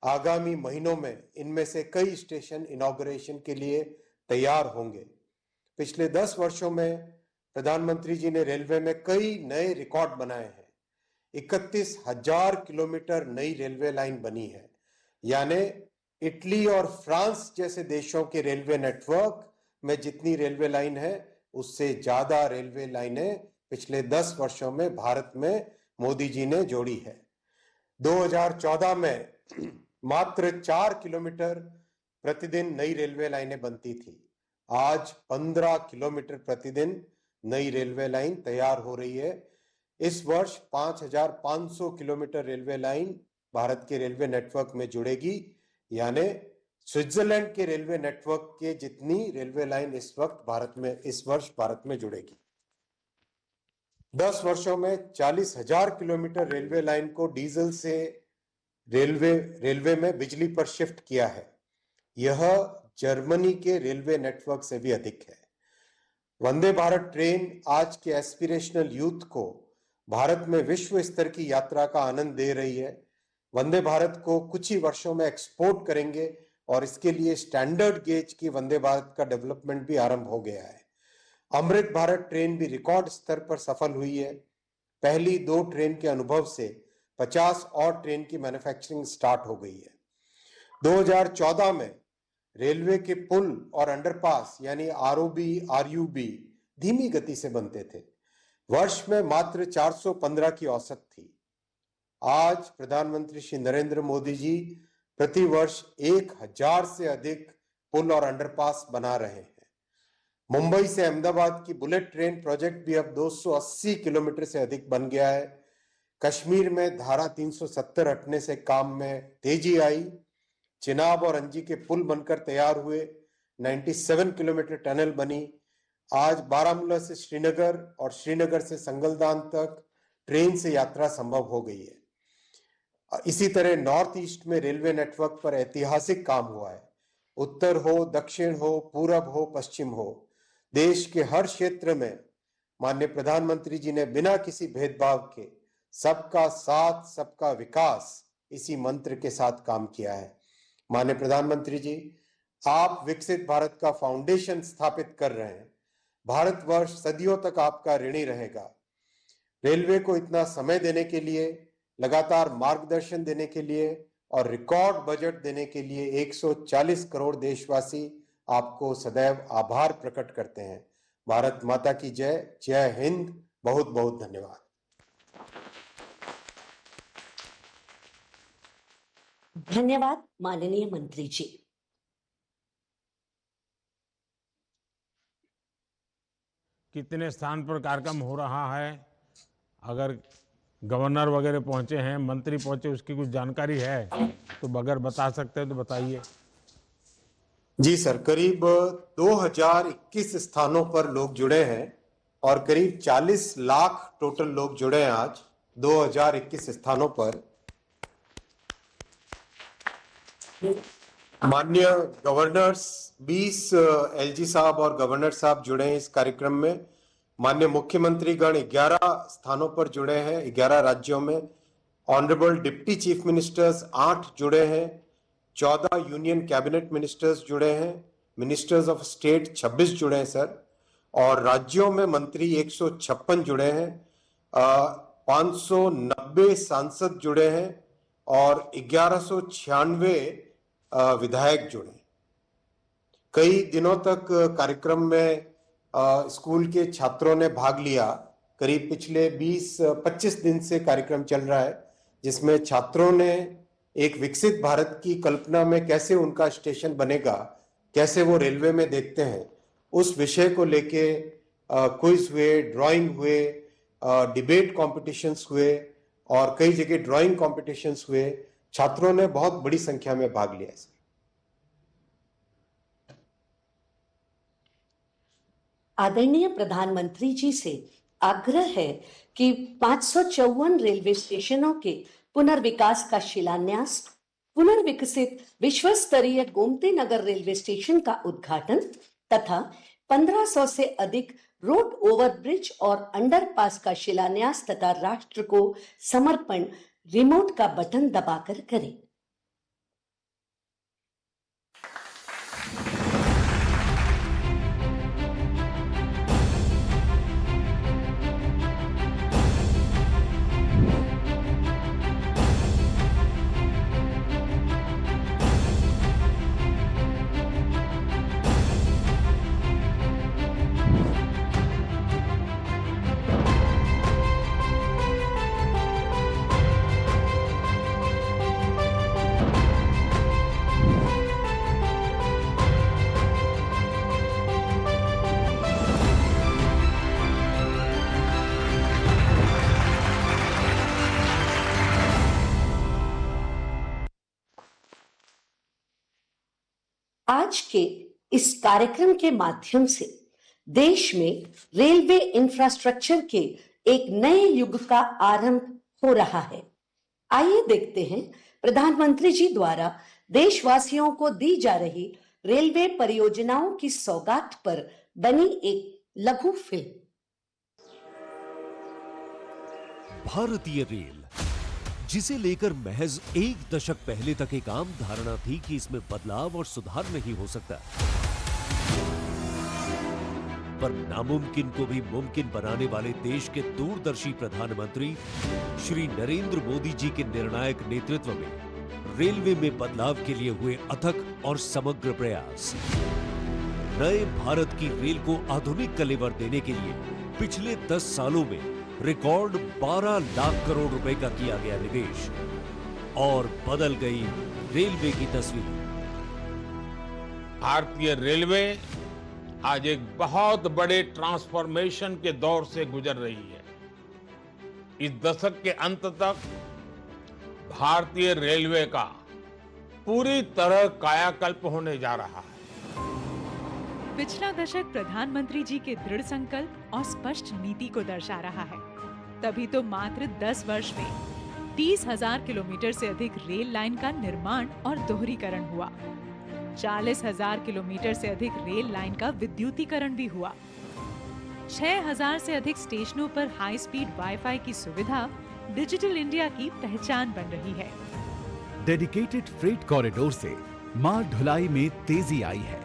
आगामी महीनों में इनमें से कई स्टेशन इनॉग्रेशन के लिए तैयार होंगे। पिछले 10 वर्षों में प्रधानमंत्री जी ने रेलवे में कई नए रिकॉर्ड बनाए हैं। 31,000 किलोमीटर नई रेलवे लाइन बनी है, यानी इटली और फ्रांस जैसे देशों के रेलवे नेटवर्क में जितनी रेलवे लाइन है, उससे ज्यादा रेलवे लाइनें पिछले 10 वर्षों में भारत में मोदी जी ने जोड़ी है। 2014 में मात्र 4 किलोमीटर प्रतिदिन नई रेलवे लाइनें बनती थी। आज 15 किलोमीटर प्रतिदिन नई रेलवे लाइन तैयार हो रही है। इस वर्ष 5,500 किलोमीटर रेलवे लाइन भारत के रेलवे नेटवर्क में जुड़ेगी, यानी स्विट्जरलैंड के रेलवे नेटवर्क के जितनी रेलवे लाइन इस वर्ष भारत में जुड़ेगी। 10 वर्षों में 40,000 किलोमीटर रेलवे लाइन को डीजल से रेलवे में बिजली पर शिफ्ट किया है। यह जर्मनी के रेलवे नेटवर्क से भी अधिक है। वंदे भारत ट्रेन आज के एस्पिरेशनल यूथ को भारत में विश्व स्तर की यात्रा का आनंद दे रही है। वंदे भारत को कुछ ही वर्षों में एक्सपोर्ट करेंगे और इसके लिए स्टैंडर्ड गेज की वंदे भारत का डेवलपमेंट भी आरंभ हो गया है। अमृत भारत ट्रेन भी रिकॉर्ड स्तर पर सफल हुई है। पहली 2 ट्रेन के अनुभव से 50 और ट्रेन की मैन्युफैक्चरिंग स्टार्ट हो गई है। 2014 में रेलवे के पुल और अंडरपास यानी आरयूबी धीमी गति से बनते थे। वर्ष में मात्र 415 की औसत थी। आज प्रधानमंत्री श्री नरेंद्र मोदी जी प्रति वर्ष 1,000 से अधिक पुल और अंडरपास बना रहे हैं। मुंबई से अहमदाबाद की बुलेट ट्रेन प्रोजेक्ट भी अब 280 किलोमीटर से अधिक बन गया है। कश्मीर में धारा 370 हटने से काम में तेजी आई। चिनाब और अंजी के पुल बनकर तैयार हुए। 97 किलोमीटर टनल बनी। आज बारामूला से श्रीनगर और श्रीनगर से संगलदान तक ट्रेन से यात्रा संभव हो गई है। इसी तरह नॉर्थ ईस्ट में रेलवे नेटवर्क पर ऐतिहासिक काम हुआ है। उत्तर हो, दक्षिण हो, पूरब हो, पश्चिम हो, देश के हर क्षेत्र में माननीय प्रधानमंत्री जी ने बिना किसी भेदभाव के सबका साथ सबका विकास इसी मंत्र के साथ काम किया है। माननीय प्रधानमंत्री जी, आप विकसित भारत का फाउंडेशन स्थापित कर रहे हैं। भारतवर्ष सदियों तक आपका ऋणी रहेगा। रेलवे को इतना समय देने के लिए, लगातार मार्गदर्शन देने के लिए और रिकॉर्ड बजट देने के लिए 140 करोड़ देशवासी आपको सदैव आभार प्रकट करते हैं। भारत माता की जय। जय हिंद। बहुत बहुत धन्यवाद। धन्यवाद माननीय मंत्री जी। कितने स्थान पर कार्यक्रम हो रहा है, अगर गवर्नर वगैरह पहुंचे हैं, मंत्री पहुंचे, उसकी कुछ जानकारी है तो अगर बता सकते हैं तो बताइए। जी सर, करीब 2021 स्थानों पर लोग जुड़े हैं और करीब 40 लाख टोटल लोग जुड़े हैं आज 2021 स्थानों पर। माननीय गवर्नर्स 20 एलजी साहब और गवर्नर साहब जुड़े हैं इस कार्यक्रम में। माननीय मुख्यमंत्री गण 11 स्थानों पर जुड़े हैं, 11 राज्यों में। ऑनरेबल डिप्टी चीफ मिनिस्टर्स 8 जुड़े हैं। 14 यूनियन कैबिनेट मिनिस्टर्स जुड़े हैं। मिनिस्टर्स ऑफ स्टेट 26 जुड़े हैं सर। और राज्यों में मंत्री 156 जुड़े हैं। 590 सांसद जुड़े हैं और 1196 विधायक जुड़े। कई दिनों तक कार्यक्रम में स्कूल के छात्रों ने भाग लिया। करीब पिछले 20-25 दिन से कार्यक्रम चल रहा है, जिसमें छात्रों ने एक विकसित भारत की कल्पना में कैसे उनका स्टेशन बनेगा, कैसे वो रेलवे में देखते हैं, उस विषय को लेके क्विज हुए, ड्राइंग हुए, डिबेट कॉम्पिटिशन्स हुए और कई जगह ड्राइंग कॉम्पिटिशन्स हुए। छात्रों ने बहुत बड़ी संख्या में भाग लिया। आदरणीय प्रधानमंत्री जी से आग्रह है कि 554 रेलवे स्टेशनों के पुनर्विकास का शिलान्यास, पुनर्विकसित विश्व स्तरीय गोमती नगर रेलवे स्टेशन का उद्घाटन तथा 1500 से अधिक रोड ओवरब्रिज और अंडरपास का शिलान्यास तथा राष्ट्र को समर्पण रिमोट का बटन दबाकर करें। आज के इस कार्यक्रम के माध्यम से देश में रेलवे इंफ्रास्ट्रक्चर के एक नए युग का आरंभ हो रहा है। आइए देखते हैं प्रधानमंत्री जी द्वारा देशवासियों को दी जा रही रेलवे परियोजनाओं की सौगात पर बनी एक लघु फिल्म। भारतीय रेल, जिसे लेकर महज एक दशक पहले तक एक आम धारणा थी कि इसमें बदलाव और सुधार नहीं हो सकता, पर नामुमकिन को भी मुमकिन बनाने वाले देश के दूरदर्शी प्रधानमंत्री श्री नरेंद्र मोदी जी के निर्णायक नेतृत्व में रेलवे में बदलाव के लिए हुए अथक और समग्र प्रयास। नए भारत की रेल को आधुनिक कलेवर देने के लिए पिछले 10 सालों में रिकॉर्ड 12 लाख करोड़ रुपए का किया गया निवेश और बदल गई रेलवे की तस्वीर। भारतीय रेलवे आज एक बहुत बड़े ट्रांसफॉर्मेशन के दौर से गुजर रही है। इस दशक के अंत तक भारतीय रेलवे का पूरी तरह कायाकल्प होने जा रहा है। पिछला दशक प्रधानमंत्री जी के दृढ़ संकल्प और स्पष्ट नीति को दर्शा रहा है। तभी तो मात्र 10 वर्ष में 30,000 किलोमीटर से अधिक रेल लाइन का निर्माण और दोहरीकरण हुआ। 40,000 किलोमीटर से अधिक रेल लाइन का विद्युतीकरण भी हुआ। 6,000 से अधिक स्टेशनों पर हाई स्पीड वाईफाई की सुविधा डिजिटल इंडिया की पहचान बन रही है। डेडिकेटेड फ्रेट कॉरिडोर से माल ढुलाई में तेजी आई है,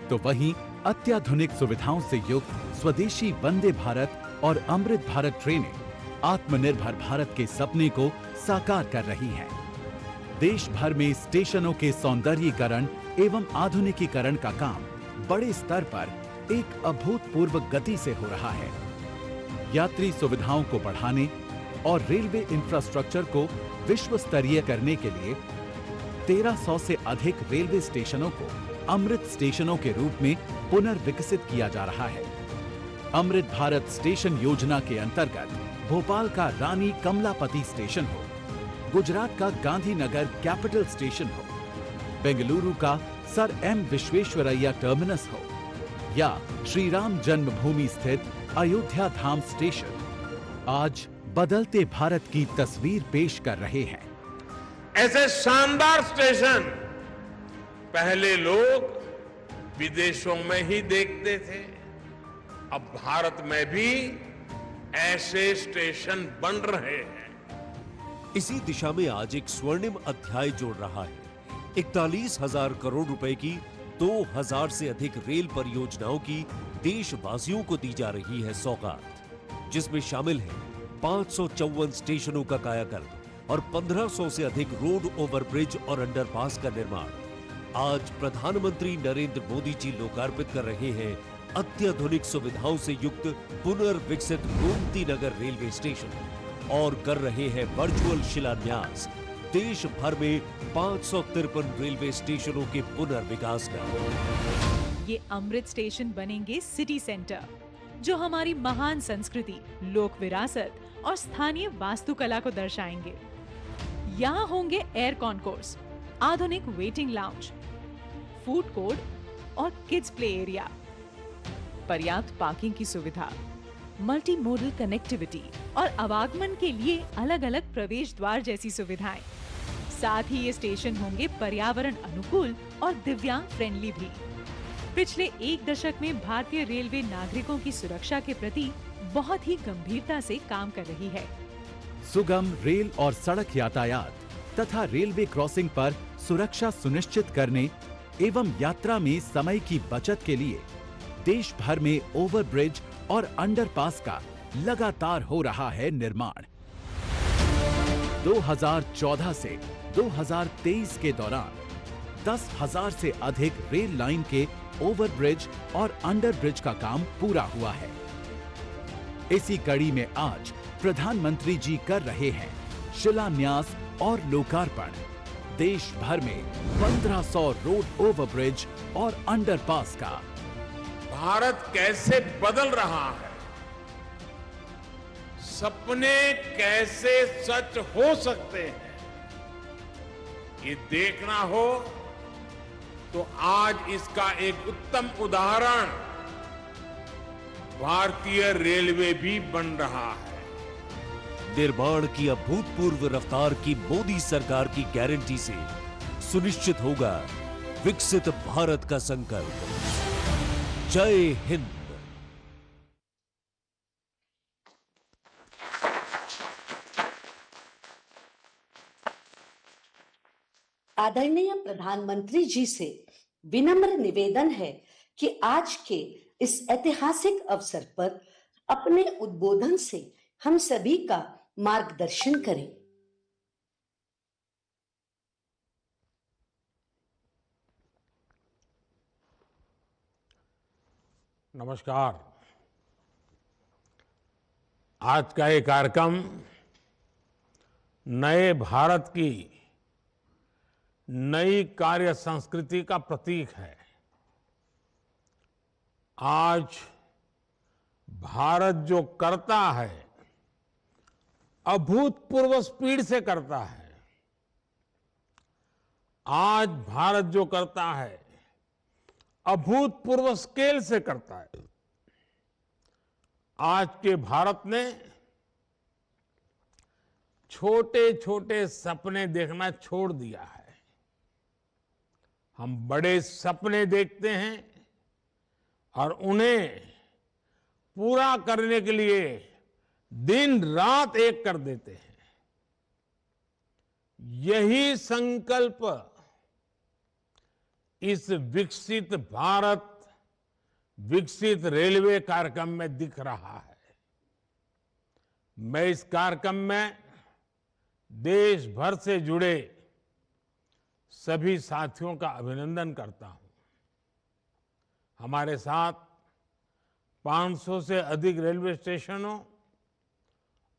तो वहीं अत्याधुनिक सुविधाओं से युक्त स्वदेशी वंदे भारत और अमृत भारत ट्रेनें आत्मनिर्भर भारत के सपने को साकार कर रही हैं। देश भर में स्टेशनों के सौंदर्यीकरण एवं आधुनिकीकरण का काम बड़े स्तर पर एक अभूतपूर्व गति से हो रहा है। यात्री सुविधाओं को बढ़ाने और रेलवे इंफ्रास्ट्रक्चर को विश्व स्तरीय करने के लिए 1300 से अधिक रेलवे स्टेशनों को अमृत स्टेशनों के रूप में पुनर्विकसित किया जा रहा है। अमृत भारत स्टेशन योजना के अंतर्गत भोपाल का रानी कमलापति स्टेशन हो, गुजरात का गांधीनगर कैपिटल स्टेशन हो, बेंगलुरु का सर एम विश्वेश्वरैया टर्मिनस हो या श्री राम जन्मभूमि स्थित अयोध्या धाम स्टेशन, आज बदलते भारत की तस्वीर पेश कर रहे हैं। ऐसे शानदार स्टेशन पहले लोग विदेशों में ही देखते थे। अब भारत में भी ऐसे स्टेशन बन रहे हैं। इसी दिशा में आज एक स्वर्णिम अध्याय जोड़ रहा है। 41,000 करोड़ रुपए की 2,000 से अधिक रेल परियोजनाओं की देशवासियों को दी जा रही है सौगात, जिसमें शामिल है 554 स्टेशनों का कायाकल्प और 1500 से अधिक रोड ओवरब्रिज और अंडरपास का निर्माण। आज प्रधानमंत्री नरेंद्र मोदी जी लोकार्पित कर रहे हैं अत्याधुनिक सुविधाओं से युक्त पुनर्विकसित गोमती नगर रेलवे स्टेशन और कर रहे हैं वर्चुअल शिलान्यास देश भर में 553 रेलवे स्टेशनों के पुनर्विकास का। ये अमृत स्टेशन बनेंगे सिटी सेंटर, जो हमारी महान संस्कृति, लोक विरासत और स्थानीय वास्तुकला को दर्शाएंगे। यहाँ होंगे एयर कॉन्कोर्स, आधुनिक वेटिंग लाउंज, फूड कोर्ट और किड्स प्ले एरिया, पर्याप्त पार्किंग की सुविधा, मल्टी मोडल कनेक्टिविटी और आवागमन के लिए अलग अलग प्रवेश द्वार जैसी सुविधाएं। साथ ही ये स्टेशन होंगे पर्यावरण अनुकूल और दिव्यांग फ्रेंडली भी। पिछले एक दशक में भारतीय रेलवे नागरिकों की सुरक्षा के प्रति बहुत ही गंभीरता से काम कर रही है। सुगम रेल और सड़क यातायात तथा रेलवे क्रॉसिंग पर सुरक्षा सुनिश्चित करने एवं यात्रा में समय की बचत के लिए देश भर में ओवरब्रिज और अंडरपास का लगातार हो रहा है निर्माण। 2014 से 2023 के दौरान 10,000 से अधिक रेल लाइन के ओवरब्रिज और अंडरब्रिज का काम पूरा हुआ है। इसी कड़ी में आज प्रधानमंत्री जी कर रहे हैं शिलान्यास और लोकार्पण देश भर में 1500 रोड ओवरब्रिज और अंडरपास का। भारत कैसे बदल रहा है, सपने कैसे सच हो सकते हैं, ये देखना हो तो आज इसका एक उत्तम उदाहरण भारतीय रेलवे भी बन रहा है। निर्माण की अभूतपूर्व रफ्तार की मोदी सरकार की गारंटी से सुनिश्चित होगा विकसित भारत का संकल्प। जय हिंद। आदरणीय प्रधानमंत्री जी से विनम्र निवेदन है कि आज के इस ऐतिहासिक अवसर पर अपने उद्बोधन से हम सभी का मार्गदर्शन करें। नमस्कार। आज का ये कार्यक्रम नए भारत की नई कार्य संस्कृति का प्रतीक है। आज भारत जो करता है अभूतपूर्व स्पीड से करता है। आज भारत जो करता है अभूतपूर्व स्केल से करता है। आज के भारत ने छोटे छोटे सपने देखना छोड़ दिया है। हम बड़े सपने देखते हैं और उन्हें पूरा करने के लिए दिन रात एक कर देते हैं। यही संकल्प इस विकसित भारत विकसित रेलवे कार्यक्रम में दिख रहा है। मैं इस कार्यक्रम में देश भर से जुड़े सभी साथियों का अभिनंदन करता हूं। हमारे साथ 500 से अधिक रेलवे स्टेशनों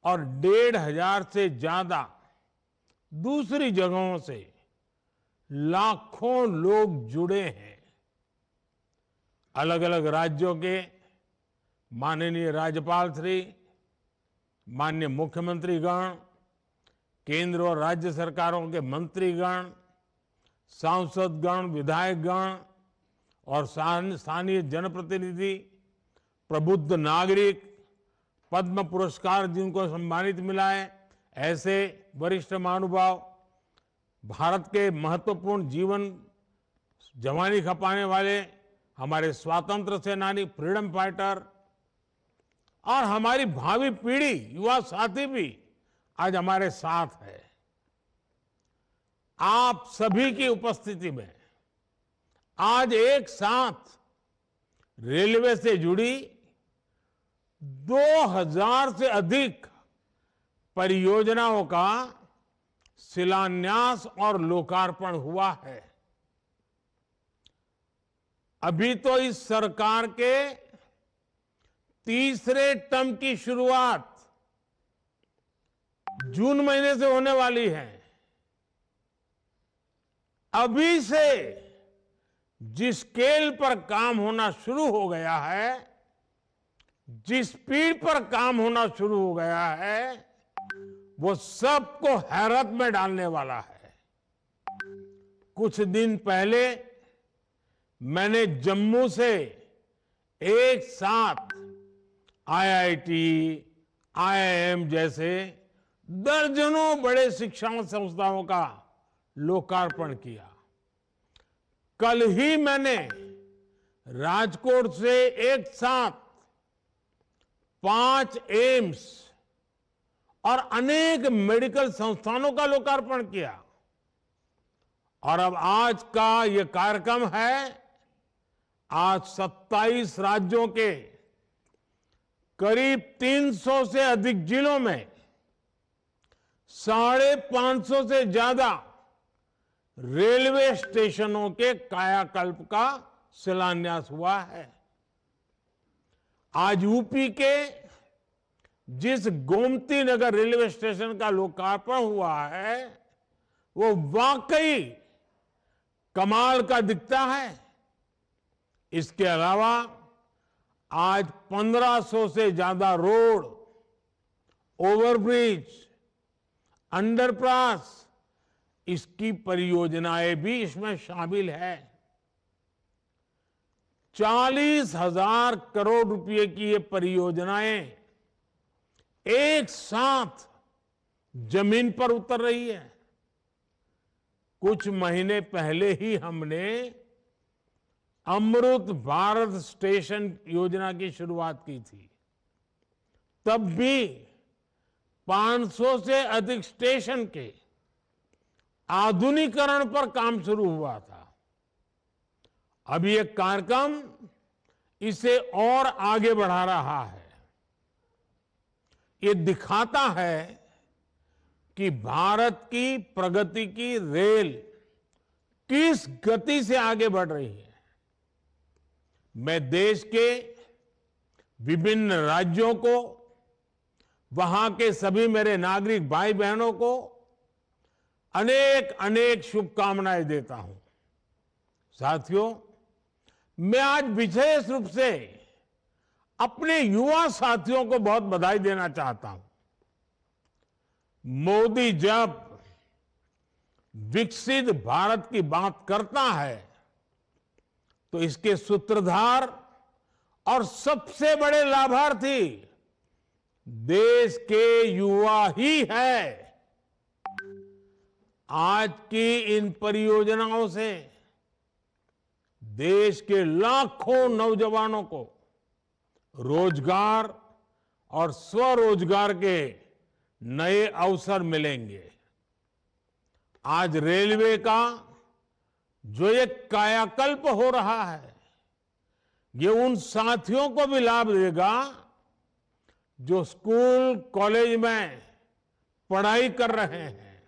और 1,500 से ज्यादा दूसरी जगहों से लाखों लोग जुड़े हैं। अलग अलग राज्यों के माननीय राज्यपाल श्री, माननीय मुख्यमंत्रीगण, केंद्र और राज्य सरकारों के मंत्रीगण, सांसदगण, विधायकगण और स्थानीय जनप्रतिनिधि, प्रबुद्ध नागरिक, पद्म पुरस्कार जिनको सम्मानित मिला है, ऐसे वरिष्ठ महानुभाव, भारत के महत्वपूर्ण जीवन जवानी खपाने वाले हमारे स्वतंत्र सेनानी, फ्रीडम फाइटर और हमारी भावी पीढ़ी, युवा साथी भी आज हमारे साथ है। आप सभी की उपस्थिति में आज एक साथ रेलवे से जुड़ी 2000 से अधिक परियोजनाओं का शिलान्यास और लोकार्पण हुआ है। अभी तो इस सरकार के तीसरे टर्म की शुरुआत जून महीने से होने वाली है। अभी से जिस स्केल पर काम होना शुरू हो गया है, जिस स्पीड पर काम होना शुरू हो गया है, वो सबको हैरत में डालने वाला है। कुछ दिन पहले मैंने जम्मू से एक साथ आईआईटी, आईआईएम जैसे दर्जनों बड़े शिक्षा संस्थाओं का लोकार्पण किया। कल ही मैंने राजकोट से एक साथ 5 एम्स और अनेक मेडिकल संस्थानों का लोकार्पण किया। और अब आज का यह कार्यक्रम है, आज 27 राज्यों के करीब 300 से अधिक जिलों में 550 से ज्यादा रेलवे स्टेशनों के कायाकल्प का शिलान्यास हुआ है। आज यूपी के जिस गोमती नगर रेलवे स्टेशन का लोकार्पण हुआ है, वो वाकई कमाल का दिखता है। इसके अलावा आज 1500 से ज्यादा रोड, ओवरब्रिज, अंडरपास, इसकी परियोजनाएं भी इसमें शामिल है। 40,000 करोड़ रुपए की ये परियोजनाएं एक साथ जमीन पर उतर रही है। कुछ महीने पहले ही हमने अमृत भारत स्टेशन योजना की शुरुआत की थी। तब भी 500 से अधिक स्टेशन के आधुनिकीकरण पर काम शुरू हुआ था। अब ये कार्यक्रम इसे और आगे बढ़ा रहा है। ये दिखाता है कि भारत की प्रगति की रेल किस गति से आगे बढ़ रही है। मैं देश के विभिन्न राज्यों को, वहां के सभी मेरे नागरिक भाई बहनों को अनेक अनेक शुभकामनाएं देता हूं। साथियों, मैं आज विशेष रूप से अपने युवा साथियों को बहुत बधाई देना चाहता हूं। मोदी जब विकसित भारत की बात करता है तो इसके सूत्रधार और सबसे बड़े लाभार्थी देश के युवा ही है। आज की इन परियोजनाओं से देश के लाखों नौजवानों को रोजगार और स्वरोजगार के नए अवसर मिलेंगे। आज रेलवे का जो एक कायाकल्प हो रहा है, ये उन साथियों को भी लाभ देगा जो स्कूल कॉलेज में पढ़ाई कर रहे हैं।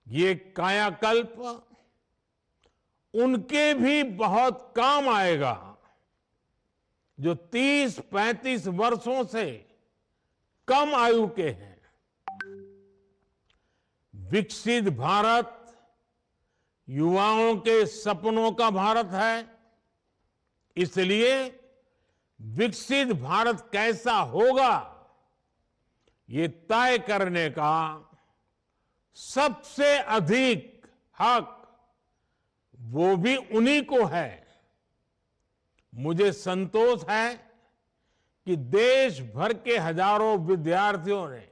ये कायाकल्प उनके भी बहुत काम आएगा जो 30-35 वर्षों से कम आयु के हैं। विकसित भारत युवाओं के सपनों का भारत है। इसलिए विकसित भारत कैसा होगा, ये तय करने का सबसे अधिक हक वो भी उन्हीं को है। मुझे संतोष है कि देश भर के हजारों विद्यार्थियों ने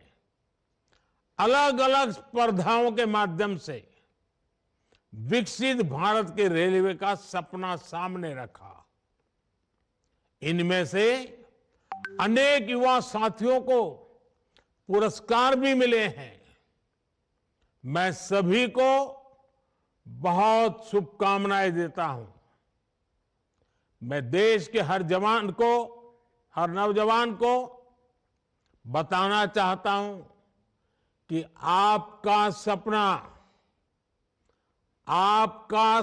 अलग अलग स्पर्धाओं के माध्यम से विकसित भारत के रेलवे का सपना सामने रखा। इनमें से अनेक युवा साथियों को पुरस्कार भी मिले हैं। मैं सभी को बहुत शुभकामनाएं देता हूं। मैं देश के हर जवान को, हर नौजवान को बताना चाहता हूं कि आपका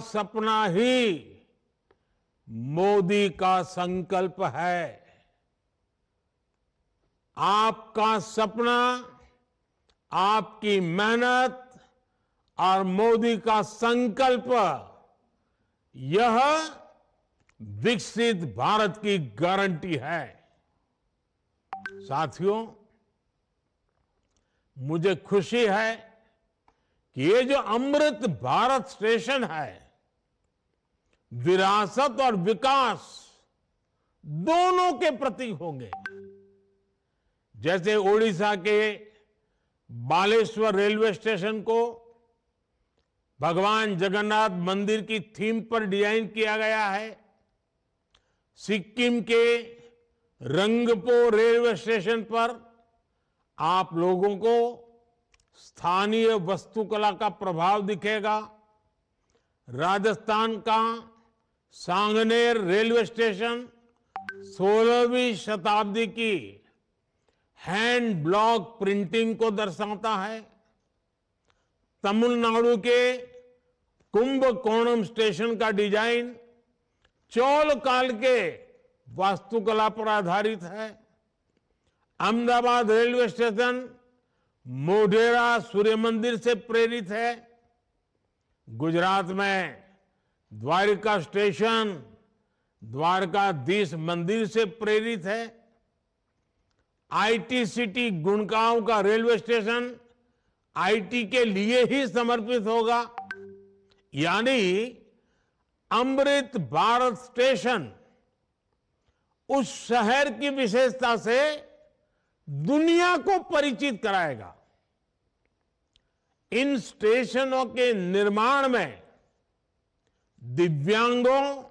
सपना ही मोदी का संकल्प है। आपका सपना, आपकी मेहनत और मोदी का संकल्प, यह विकसित भारत की गारंटी है। साथियों, मुझे खुशी है कि ये जो अमृत भारत स्टेशन है, विरासत और विकास दोनों के प्रतीक होंगे। जैसे ओडिशा के बालेश्वर रेलवे स्टेशन को भगवान जगन्नाथ मंदिर की थीम पर डिजाइन किया गया है, सिक्किम के रंगपो रेलवे स्टेशन पर आप लोगों को स्थानीय वास्तुकला का प्रभाव दिखेगा। राजस्थान का सांगनेर रेलवे स्टेशन 16वीं शताब्दी की हैंड ब्लॉक प्रिंटिंग को दर्शाता है। तमिलनाडु के कुंभकोणम स्टेशन का डिजाइन चोल काल के वास्तुकला पर आधारित है। अहमदाबाद रेलवे स्टेशन मोढेरा सूर्य मंदिर से प्रेरित है। गुजरात में द्वारका स्टेशन द्वारकाधीश मंदिर से प्रेरित है। आईटी सिटी गुड़गांव का रेलवे स्टेशन आईटी के लिए ही समर्पित होगा। यानी अमृत भारत स्टेशन उस शहर की विशेषता से दुनिया को परिचित कराएगा। इन स्टेशनों के निर्माण में दिव्यांगों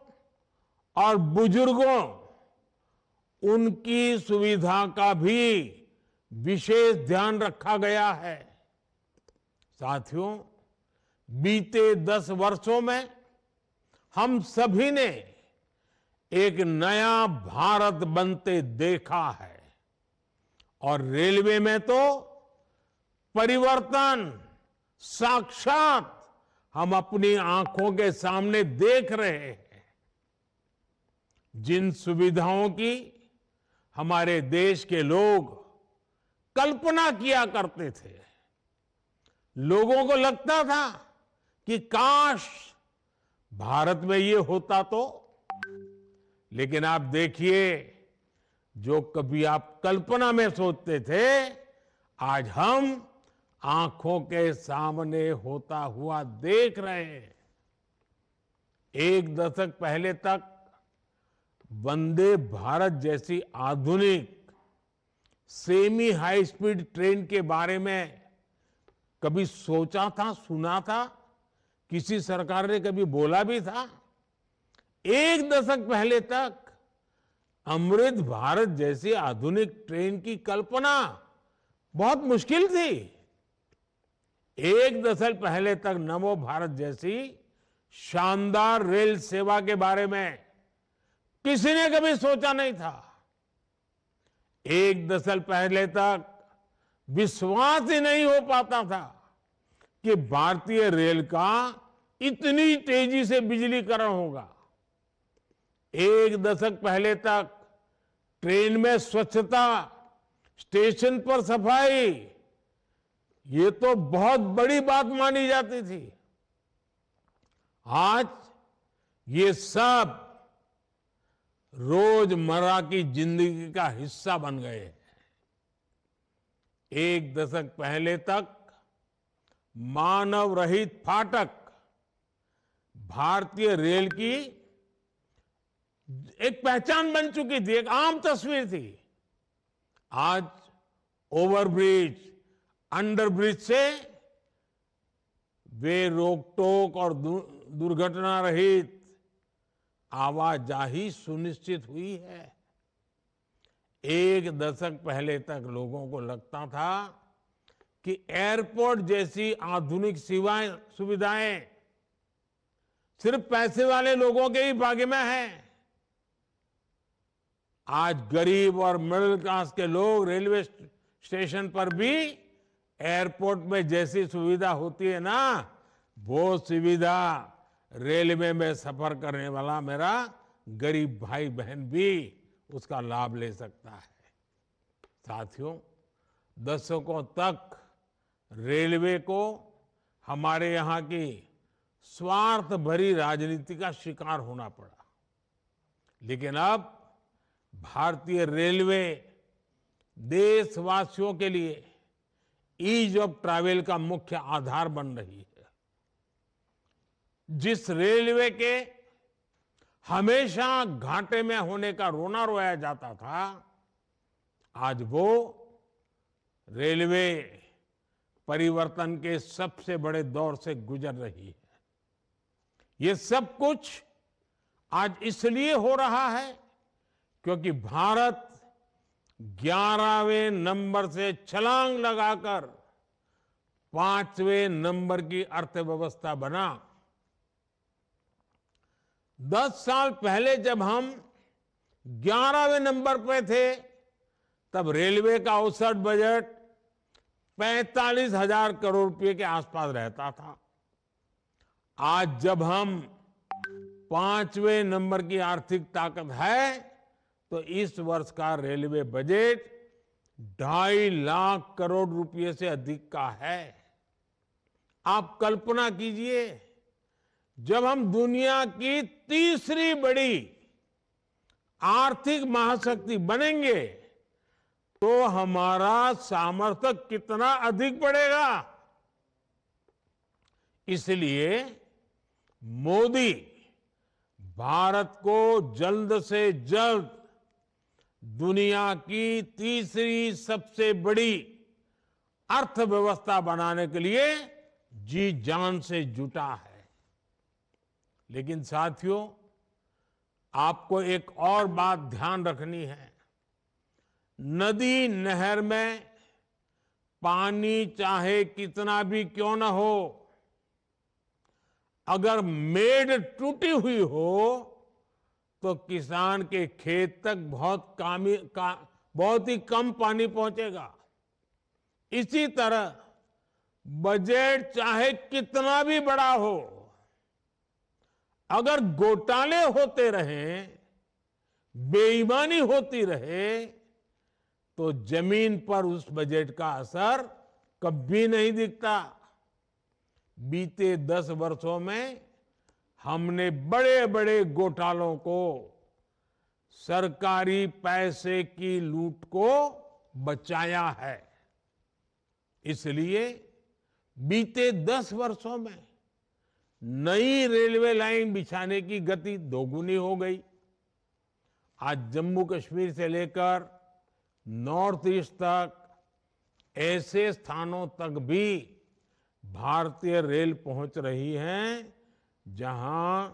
और बुजुर्गों उनकी सुविधा का भी विशेष ध्यान रखा गया है। साथियों, बीते 10 वर्षों में हम सभी ने एक नया भारत बनते देखा है और रेलवे में तो परिवर्तन साक्षात हम अपनी आंखों के सामने देख रहे हैं। जिन सुविधाओं की हमारे देश के लोग कल्पना किया करते थे, लोगों को लगता था कि काश भारत में ये होता तो, लेकिन आप देखिए, जो कभी आप कल्पना में सोचते थे, आज हम आंखों के सामने होता हुआ देख रहे हैं। एक दशक पहले तक वंदे भारत जैसी आधुनिक सेमी हाई स्पीड ट्रेन के बारे में कभी सोचा था, सुना था? किसी सरकार ने कभी बोला भी था? एक दशक पहले तक अमृत भारत जैसी आधुनिक ट्रेन की कल्पना बहुत मुश्किल थी। एक दशक पहले तक नमो भारत जैसी शानदार रेल सेवा के बारे में किसी ने कभी सोचा नहीं था। एक दशक पहले तक विश्वास ही नहीं हो पाता था कि भारतीय रेल का इतनी तेजी से बिजलीकरण होगा। एक दशक पहले तक ट्रेन में स्वच्छता, स्टेशन पर सफाई, ये तो बहुत बड़ी बात मानी जाती थी। आज ये सब रोजमर्रा की जिंदगी का हिस्सा बन गए हैं। एक दशक पहले तक मानव रहित फाटक भारतीय रेल की एक पहचान बन चुकी थी, एक आम तस्वीर थी। आज ओवरब्रिज, अंडरब्रिज से वे रोक टोक और दुर्घटना रहित आवाजाही सुनिश्चित हुई है। एक दशक पहले तक लोगों को लगता था कि एयरपोर्ट जैसी आधुनिक सुविधाएं सिर्फ पैसे वाले लोगों के ही भाग्य में है। आज गरीब और मिडिल क्लास के लोग रेलवे स्टेशन पर भी एयरपोर्ट में जैसी सुविधा होती है ना, वो सुविधा रेलवे में सफर करने वाला मेरा गरीब भाई बहन भी उसका लाभ ले सकता है। साथियों, दशकों तक रेलवे को हमारे यहाँ की स्वार्थ भरी राजनीति का शिकार होना पड़ा, लेकिन अब भारतीय रेलवे देशवासियों के लिए ईज ऑफ ट्रैवल का मुख्य आधार बन रही है। जिस रेलवे के हमेशा घाटे में होने का रोना रोया जाता था, आज वो रेलवे परिवर्तन के सबसे बड़े दौर से गुजर रही है। ये सब कुछ आज इसलिए हो रहा है क्योंकि भारत 11वें नंबर से छलांग लगाकर 5वें नंबर की अर्थव्यवस्था बना। 10 साल पहले जब हम 11वें नंबर पे थे, तब रेलवे का औसत बजट 45,000 करोड़ रुपए के आसपास रहता था। आज जब हम 5वें नंबर की आर्थिक ताकत है, तो इस वर्ष का रेलवे बजट 2.5 लाख करोड़ रुपए से अधिक का है। आप कल्पना कीजिए, जब हम दुनिया की तीसरी बड़ी आर्थिक महाशक्ति बनेंगे, तो हमारा सामर्थ्य कितना अधिक बढ़ेगा। इसलिए मोदी भारत को जल्द से जल्द दुनिया की तीसरी सबसे बड़ी अर्थव्यवस्था बनाने के लिए जी जान से जुटा है। लेकिन साथियों, आपको एक और बात ध्यान रखनी है। नदी नहर में पानी चाहे कितना भी क्यों न हो, अगर मेड़ टूटी हुई हो तो किसान के खेत तक बहुत ही कम पानी पहुंचेगा। इसी तरह बजट चाहे कितना भी बड़ा हो, अगर घोटाले होते रहें, बेईमानी होती रहे, तो जमीन पर उस बजट का असर कभी नहीं दिखता। बीते 10 वर्षों में हमने बड़े बड़े घोटालों को, सरकारी पैसे की लूट को बचाया है। इसलिए बीते 10 वर्षों में नई रेलवे लाइन बिछाने की गति दोगुनी हो गई। आज जम्मू कश्मीर से लेकर नॉर्थ ईस्ट तक ऐसे स्थानों तक भी भारतीय रेल पहुंच रही है जहां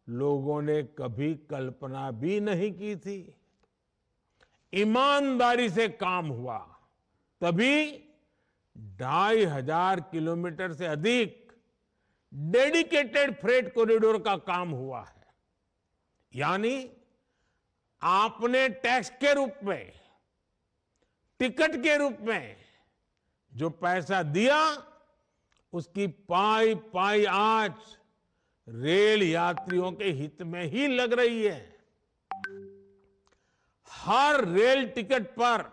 लोगों ने कभी कल्पना भी नहीं की थी। ईमानदारी से काम हुआ तभी 2500 किलोमीटर से अधिक डेडिकेटेड फ्रेट कॉरिडोर का काम हुआ है। यानी आपने टैक्स के रूप में, टिकट के रूप में जो पैसा दिया, उसकी पाई पाई आज रेल यात्रियों के हित में ही लग रही है। हर रेल टिकट पर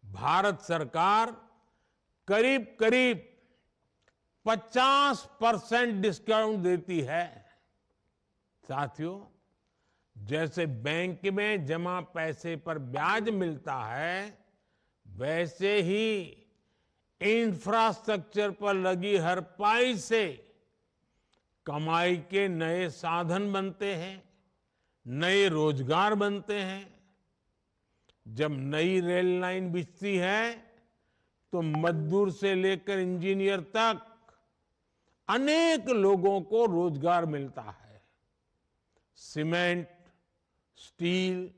भारत सरकार करीब करीब 50% डिस्काउंट देती है। साथियों, जैसे बैंक में जमा पैसे पर ब्याज मिलता है, वैसे ही इंफ्रास्ट्रक्चर पर लगी हर पाई से कमाई के नए साधन बनते हैं, नए रोजगार बनते हैं। जब नई रेल लाइन बिछती है तो मजदूर से लेकर इंजीनियर तक अनेक लोगों को रोजगार मिलता है। सीमेंट, स्टील,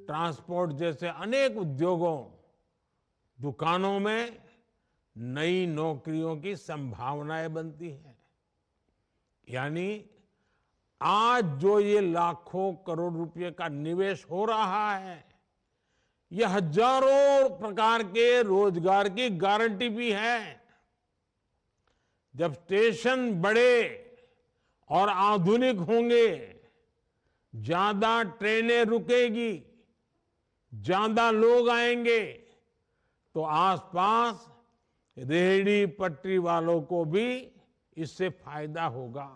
ट्रांसपोर्ट जैसे अनेक उद्योगों, दुकानों में नई नौकरियों की संभावनाएं बनती हैं। यानी आज जो ये लाखों करोड़ रुपए का निवेश हो रहा है, यह हजारों प्रकार के रोजगार की गारंटी भी है। जब स्टेशन बड़े और आधुनिक होंगे, ज्यादा ट्रेनें रुकेगी, ज्यादा लोग आएंगे, तो आसपास रेहड़ी पटरी वालों को भी इससे फायदा होगा।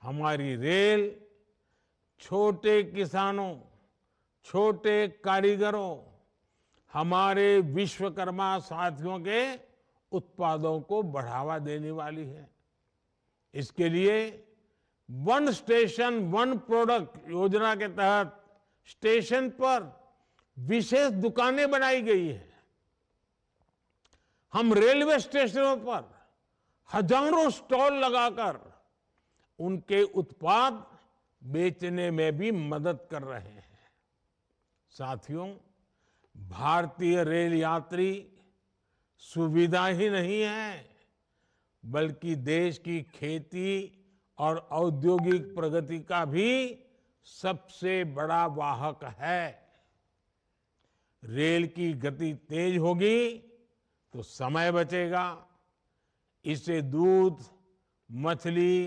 हमारी रेल छोटे किसानों, छोटे कारीगरों, हमारे विश्वकर्मा साथियों के उत्पादों को बढ़ावा देने वाली है। इसके लिए वन स्टेशन वन प्रोडक्ट योजना के तहत स्टेशन पर विशेष दुकानें बनाई गई हैं। हम रेलवे स्टेशनों पर हजारों स्टॉल लगाकर उनके उत्पाद बेचने में भी मदद कर रहे हैं। साथियों, भारतीय रेल यात्री सुविधा ही नहीं है, बल्कि देश की खेती और औद्योगिक प्रगति का भी सबसे बड़ा वाहक है। रेल की गति तेज होगी तो समय बचेगा। इससे दूध, मछली,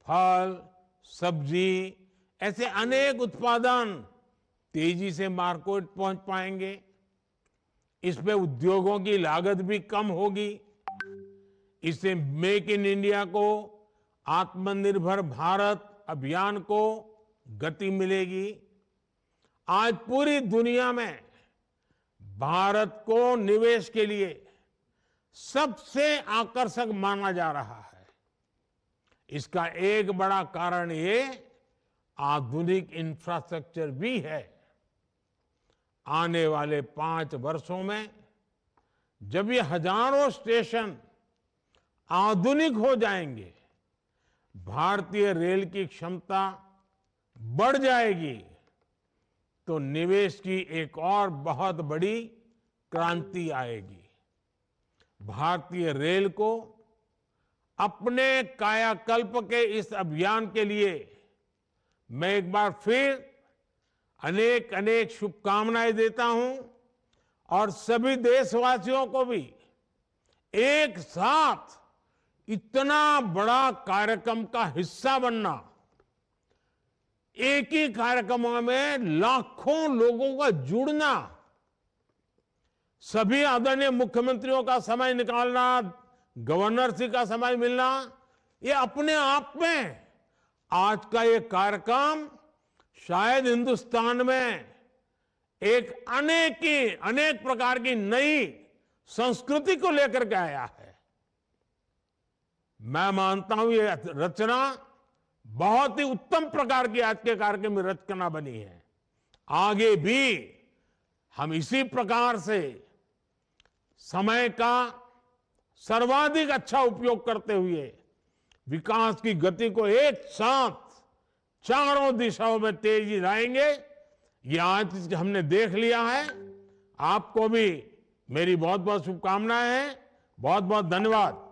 फल, सब्जी ऐसे अनेक उत्पादन तेजी से मार्केट पहुंच पाएंगे। इसमें उद्योगों की लागत भी कम होगी। इससे मेक इन इंडिया को, आत्मनिर्भर भारत अभियान को गति मिलेगी। आज पूरी दुनिया में भारत को निवेश के लिए सबसे आकर्षक माना जा रहा है। इसका एक बड़ा कारण ये आधुनिक इंफ्रास्ट्रक्चर भी है। आने वाले 5 वर्षों में जब ये हजारों स्टेशन आधुनिक हो जाएंगे, भारतीय रेल की क्षमता बढ़ जाएगी, तो निवेश की एक और बहुत बड़ी क्रांति आएगी। भारतीय रेल को अपने कायाकल्प के इस अभियान के लिए मैं एक बार फिर अनेक अनेक शुभकामनाएं देता हूं और सभी देशवासियों को भी एक साथ इतना बड़ा कार्यक्रम का हिस्सा बनना, एक ही कार्यक्रम में लाखों लोगों का जुड़ना, सभी आदरणीय मुख्यमंत्रियों का समय निकालना, गवर्नर जी का समय मिलना, ये अपने आप में आज का ये कार्यक्रम शायद हिंदुस्तान में एक अनेक प्रकार की नई संस्कृति को लेकर के आया है। मैं मानता हूं ये रचना बहुत ही उत्तम प्रकार की आज के कार्यक्रम में रचना बनी है। आगे भी हम इसी प्रकार से समय का सर्वाधिक अच्छा उपयोग करते हुए विकास की गति को एक साथ चारों दिशाओं में तेजी लाएंगे। ये आज हमने देख लिया है। आपको भी मेरी बहुत बहुत शुभकामनाएं हैं। बहुत बहुत धन्यवाद।